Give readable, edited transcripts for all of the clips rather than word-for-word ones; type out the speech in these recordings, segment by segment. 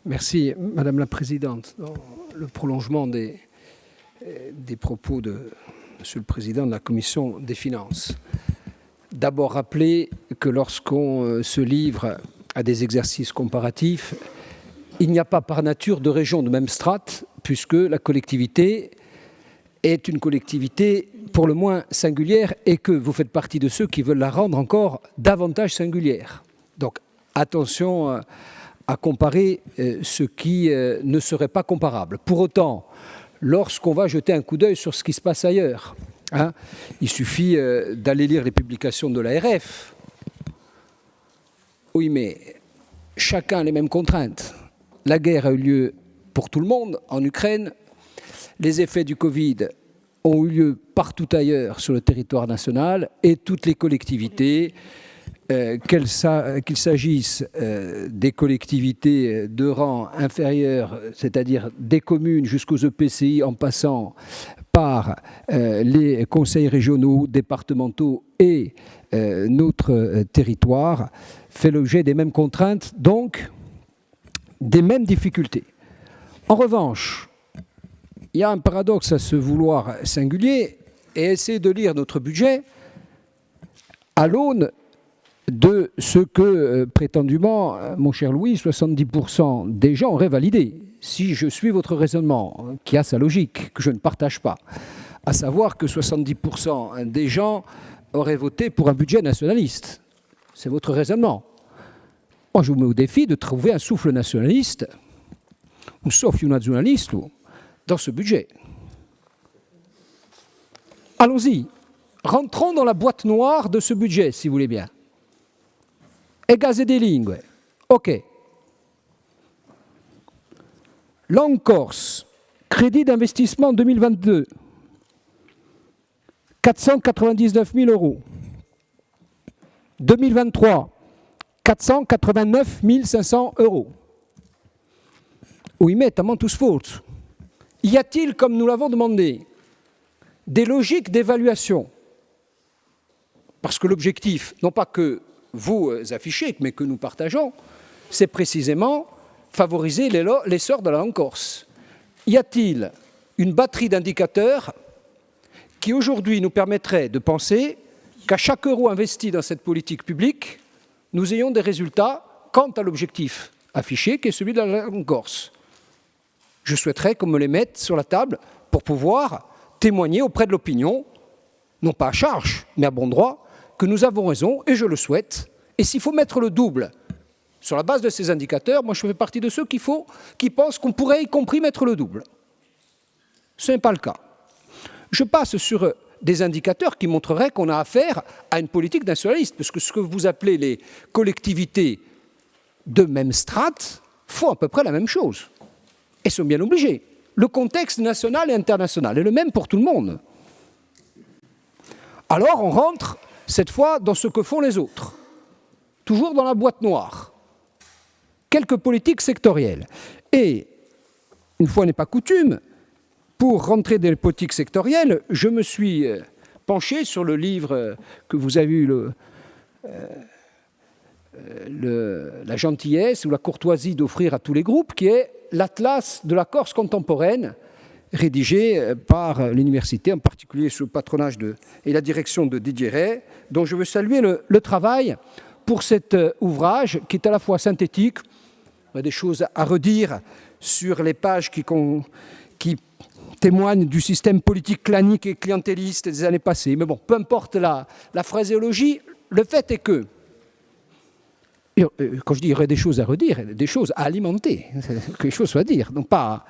Merci, Madame la Présidente. Dans le prolongement des propos de Monsieur le Président de la Commission des Finances, d'abord rappeler que lorsqu'on se livre à des exercices comparatifs, il n'y a pas par nature de région de même strate, puisque la collectivité est une collectivité pour le moins singulière et que vous faites partie de ceux qui veulent la rendre encore davantage singulière. Donc attention à comparer ce qui ne serait pas comparable. Pour autant, lorsqu'on va jeter un coup d'œil sur ce qui se passe ailleurs, il suffit d'aller lire les publications de l'ARF. Oui, mais chacun a les mêmes contraintes. La guerre a eu lieu pour tout le monde en Ukraine. Les effets du Covid ont eu lieu partout ailleurs sur le territoire national et toutes les collectivités, qu'il s'agisse des collectivités de rang inférieur, c'est-à-dire des communes jusqu'aux EPCI en passant par les conseils régionaux, départementaux et notre territoire, fait l'objet des mêmes contraintes, donc des mêmes difficultés. En revanche, il y a un paradoxe à se vouloir singulier et essayer de lire notre budget à l'aune de ce que, prétendument, mon cher Louis, 70% des gens auraient validé, si je suis votre raisonnement, qui a sa logique, que je ne partage pas, à savoir que 70% des gens auraient voté pour un budget nationaliste. C'est votre raisonnement. Moi, je vous mets au défi de trouver un souffle nationaliste, ou sauf nationaliste, dans ce budget. Allons-y, rentrons dans la boîte noire de ce budget, si vous voulez bien. Egase des lignes, ok. Langue Corse, crédit d'investissement 2022, 499 000 €. 2023, 489 500 €. Oui, mais t'as tous faute. Y a-t-il, comme nous l'avons demandé, des logiques d'évaluation? Parce que l'objectif, non pas que vous affichez, mais que nous partageons, c'est précisément favoriser l'essor de la langue corse. Y a-t-il une batterie d'indicateurs qui aujourd'hui nous permettrait de penser qu'à chaque euro investi dans cette politique publique, nous ayons des résultats quant à l'objectif affiché, qui est celui de la langue corse? Je souhaiterais qu'on me les mette sur la table pour pouvoir témoigner auprès de l'opinion, non pas à charge, mais à bon droit, que nous avons raison, et je le souhaite. Et s'il faut mettre le double sur la base de ces indicateurs, moi je fais partie de ceux qui pensent qu'on pourrait y compris mettre le double. Ce n'est pas le cas. Je passe sur des indicateurs qui montreraient qu'on a affaire à une politique nationaliste, parce que ce que vous appelez les collectivités de même strate font à peu près la même chose. Et sont bien obligés. Le contexte national et international est le même pour tout le monde. Alors on rentre, cette fois, dans ce que font les autres. Toujours dans la boîte noire. Quelques politiques sectorielles. Et, une fois n'est pas coutume, pour rentrer dans les politiques sectorielles, je me suis penché sur le livre que vous avez eu la gentillesse ou la courtoisie d'offrir à tous les groupes, qui est l'Atlas de la Corse contemporaine, rédigé par l'université, en particulier sous le patronage et la direction de Didier Ray, dont je veux saluer le travail pour cet ouvrage qui est à la fois synthétique, il y a des choses à redire sur les pages qui témoignent du système politique clanique et clientéliste des années passées. Mais bon, peu importe la phraséologie, le fait est que, quand je dis il y aurait des choses à redire, des choses à alimenter, que les choses soient à dire, donc pas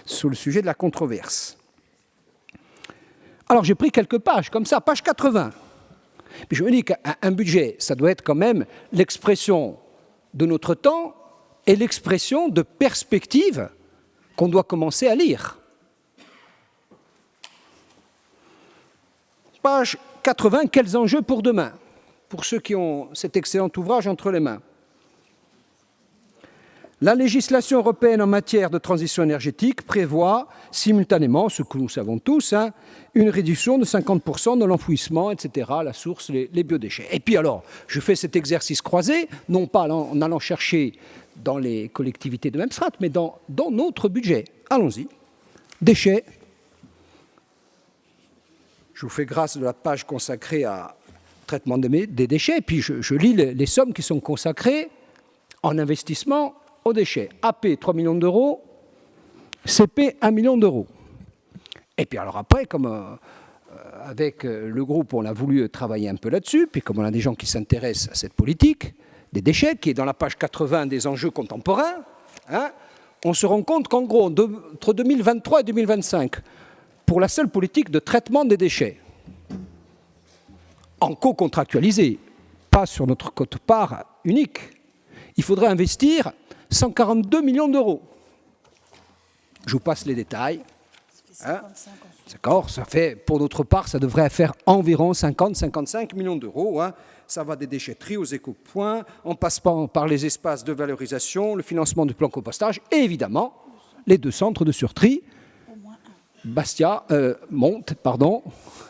sur le sujet de la controverse. Alors j'ai pris quelques pages, comme ça, page 80. Mais je me dis qu'un budget, ça doit être quand même l'expression de notre temps et l'expression de perspectives qu'on doit commencer à lire. Page 80, quels enjeux pour demain, pour ceux qui ont cet excellent ouvrage entre les mains. La législation européenne en matière de transition énergétique prévoit simultanément, ce que nous savons tous, une réduction de 50% de l'enfouissement, etc., la source, les biodéchets. Et puis alors, je fais cet exercice croisé, non pas en allant chercher dans les collectivités de même strate, mais dans notre budget. Allons-y. Déchets. Je vous fais grâce de la page consacrée à traitement des déchets, puis je lis les sommes qui sont consacrées en investissement aux déchets. AP, 3 millions d'euros, CP, 1 million d'euros. Et puis alors après, comme avec le groupe, on a voulu travailler un peu là-dessus, puis comme on a des gens qui s'intéressent à cette politique des déchets, qui est dans la page 80 des enjeux contemporains, on se rend compte qu'en gros, entre 2023 et 2025, pour la seule politique de traitement des déchets, en co-contractualisé, pas sur notre quote-part unique, il faudrait investir 142 millions d'euros. Je vous passe les détails. D'accord, ça fait, pour notre part, ça devrait faire environ 50-55 millions d'euros. Ça va des déchetteries aux éco-points, en passant par les espaces de valorisation, le financement du plan compostage et évidemment les 2 centres de surtri, Monte,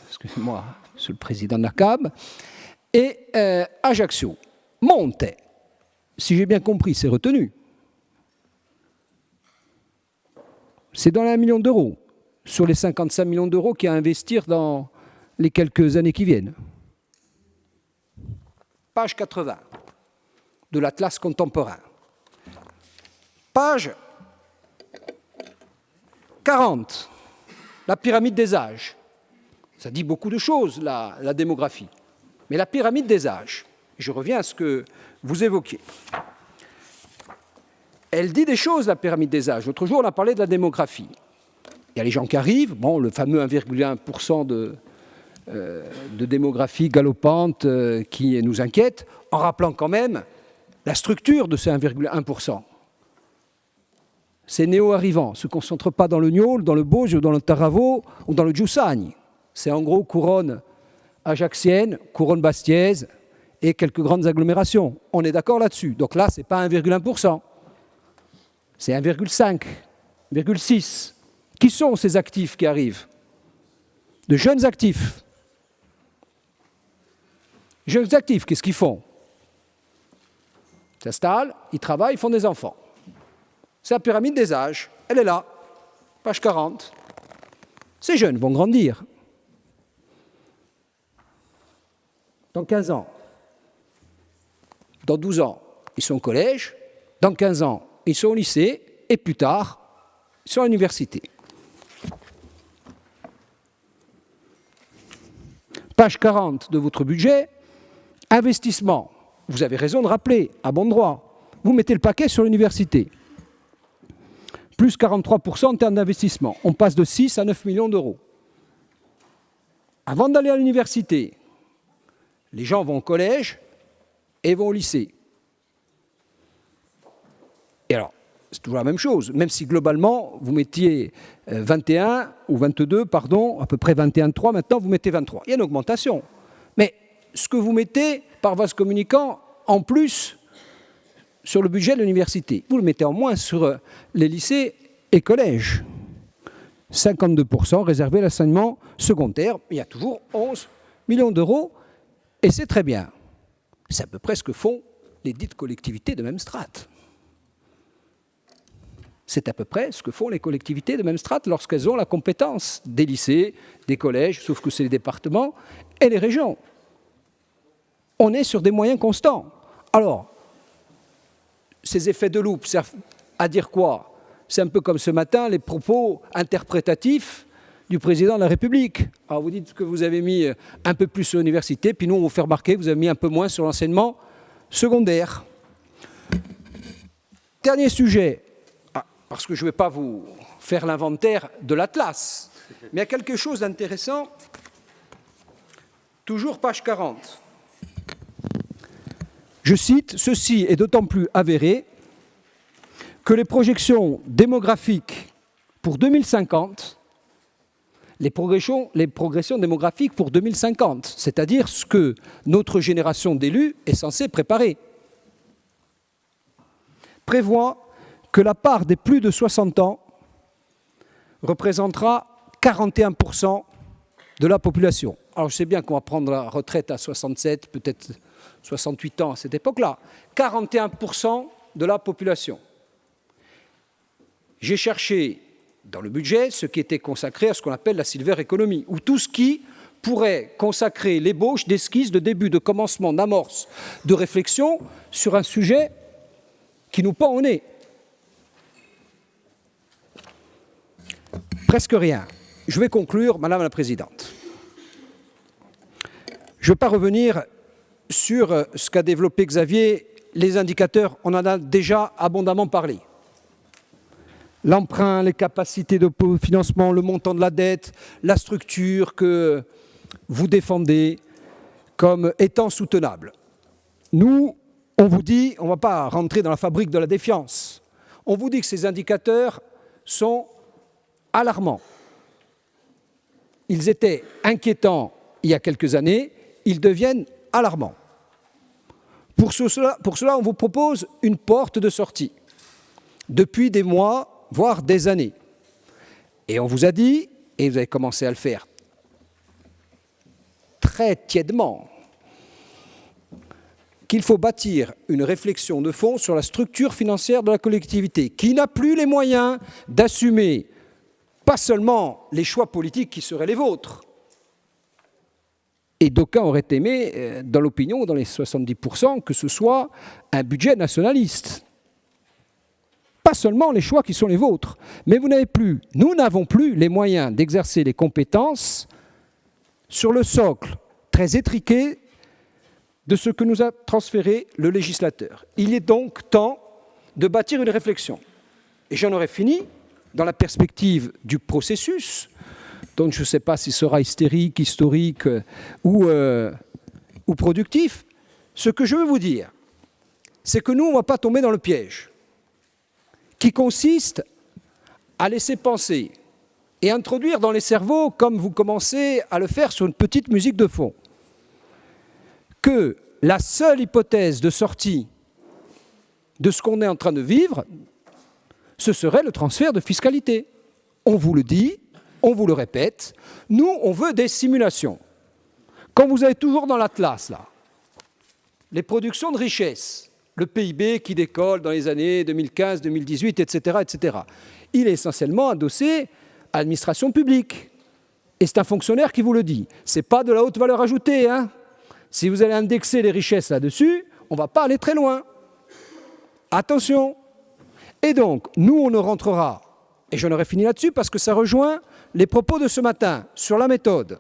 excusez-moi, monsieur le président de la CAB, et Ajaccio. Monte, si j'ai bien compris, c'est retenu. C'est dans les 1 million d'euros, sur les 55 millions d'euros qu'il y a à investir dans les quelques années qui viennent. Page 80 de l'Atlas contemporain. Page 40, la pyramide des âges. Ça dit beaucoup de choses, la démographie. Mais la pyramide des âges, je reviens à ce que vous évoquiez. Elle dit des choses, la pyramide des âges. L'autre jour, on a parlé de la démographie. Il y a les gens qui arrivent, le fameux 1,1% de démographie galopante qui nous inquiète, en rappelant quand même la structure de ces 1,1%. Ces néo-arrivants ne se concentrent pas dans le Niol, dans le Bauge, dans le Taravo ou dans le Giussagne. C'est en gros couronne ajaxienne, couronne bastiaise et quelques grandes agglomérations. On est d'accord là-dessus. Donc là, ce n'est pas 1,1%. C'est 1,5, 1,6. Qui sont ces actifs qui arrivent? De jeunes actifs. Jeunes actifs, qu'est-ce qu'ils font? Ils s'installent, ils travaillent, ils font des enfants. C'est la pyramide des âges. Elle est là, page 40. Ces jeunes vont grandir. Dans 15 ans, dans 12 ans, ils sont au collège. Dans 15 ans, ils sont au lycée. Et plus tard, ils sont à l'université. Page 40 de votre budget, investissement. Vous avez raison de rappeler, à bon droit. Vous mettez le paquet sur l'université. Plus 43% en termes d'investissement. On passe de 6 à 9 millions d'euros. Avant d'aller à l'université, les gens vont au collège et vont au lycée. Et alors, c'est toujours la même chose, même si globalement, vous mettiez 21 ou 22, pardon, à peu près 21,3, maintenant vous mettez 23. Il y a une augmentation. Mais ce que vous mettez par vase communicant, en plus, sur le budget de l'université, vous le mettez en moins sur les lycées et collèges. 52% réservés à l'enseignement secondaire. Il y a toujours 11 millions d'euros, et c'est très bien. C'est à peu près ce que font les dites collectivités de même strate. C'est à peu près ce que font les collectivités de même strate lorsqu'elles ont la compétence des lycées, des collèges, sauf que c'est les départements et les régions. On est sur des moyens constants. Alors, ces effets de loupe servent à dire quoi? C'est un peu comme ce matin, les propos interprétatifs du président de la République. Alors vous dites que vous avez mis un peu plus sur l'université, puis nous on vous fait remarquer que vous avez mis un peu moins sur l'enseignement secondaire. Dernier sujet, parce que je ne vais pas vous faire l'inventaire de l'Atlas, mais il y a quelque chose d'intéressant, toujours page 40. Je cite, « Ceci est d'autant plus avéré que les projections démographiques pour 2050, les progressions démographiques pour 2050, c'est-à-dire ce que notre génération d'élus est censée préparer, prévoient que la part des plus de 60 ans représentera 41% de la population. Alors je sais bien qu'on va prendre la retraite à 67, peut-être 68 ans à cette époque-là. 41% de la population. J'ai cherché dans le budget ce qui était consacré à ce qu'on appelle la silver economy, ou tout ce qui pourrait consacrer l'ébauche d'esquisses, de début, de commencement, d'amorce, de réflexion sur un sujet qui nous pend au nez. Presque rien. Je vais conclure, Madame la Présidente. Je ne vais pas revenir sur ce qu'a développé Xavier, les indicateurs, on en a déjà abondamment parlé. L'emprunt, les capacités de financement, le montant de la dette, la structure que vous défendez comme étant soutenable. Nous, on vous dit, on ne va pas rentrer dans la fabrique de la défiance, on vous dit que ces indicateurs sont alarmants. Ils étaient inquiétants il y a quelques années, ils deviennent alarmants. Pour cela, on vous propose une porte de sortie. Depuis des mois, voire des années. Et on vous a dit, et vous avez commencé à le faire très tièdement, qu'il faut bâtir une réflexion de fond sur la structure financière de la collectivité, qui n'a plus les moyens d'assumer pas seulement les choix politiques qui seraient les vôtres, et d'aucuns auraient aimé, dans l'opinion, dans les 70%, que ce soit un budget nationaliste. Pas seulement les choix qui sont les vôtres, mais nous n'avons plus les moyens d'exercer les compétences sur le socle très étriqué de ce que nous a transféré le législateur. Il est donc temps de bâtir une réflexion. Et j'en aurai fini dans la perspective du processus, dont je ne sais pas s'il sera hystérique, historique ou productif. Ce que je veux vous dire, c'est que nous, on ne va pas tomber dans le piège qui consiste à laisser penser et introduire dans les cerveaux, comme vous commencez à le faire sur une petite musique de fond, que la seule hypothèse de sortie de ce qu'on est en train de vivre, ce serait le transfert de fiscalité. On vous le dit, on vous le répète, nous, on veut des simulations. Quand vous avez toujours dans l'Atlas, là, les productions de richesse, le PIB qui décolle dans les années 2015, 2018, etc., etc., il est essentiellement adossé à l'administration publique. Et c'est un fonctionnaire qui vous le dit. Ce n'est pas de la haute valeur ajoutée, hein. Si vous allez indexer les richesses là-dessus, on ne va pas aller très loin. Attention. Et donc, nous, on ne rentrera, et j'en aurai fini là-dessus, parce que ça rejoint les propos de ce matin sur la méthode.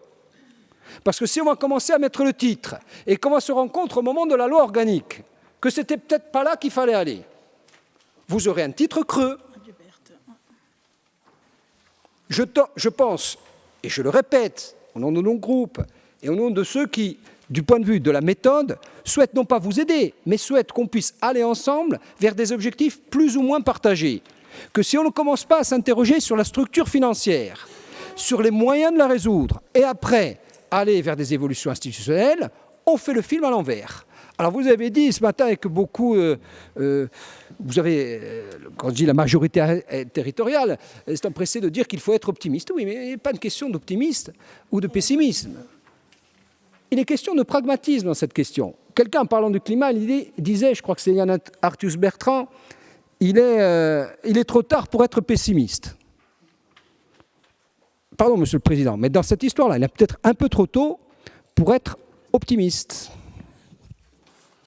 Parce que si on va commencer à mettre le titre, et qu'on va se rendre compte au moment de la loi organique, que c'était peut-être pas là qu'il fallait aller, vous aurez un titre creux. Je pense, et je le répète, au nom de nos groupes, et au nom de ceux qui, du point de vue de la méthode, souhaitent non pas vous aider, mais souhaitent qu'on puisse aller ensemble vers des objectifs plus ou moins partagés. Que si on ne commence pas à s'interroger sur la structure financière, sur les moyens de la résoudre, et après aller vers des évolutions institutionnelles, on fait le film à l'envers. Alors vous avez dit ce matin avec beaucoup, vous avez, quand je dis la majorité territoriale, c'est empressé de dire qu'il faut être optimiste. Oui, mais il n'est pas une question d'optimisme ou de pessimisme. Il est question de pragmatisme dans cette question. Quelqu'un, en parlant du climat, il disait, je crois que c'est Yann Arthus Bertrand, il est trop tard pour être pessimiste. Pardon, Monsieur le Président, mais dans cette histoire-là, il est peut-être un peu trop tôt pour être optimiste.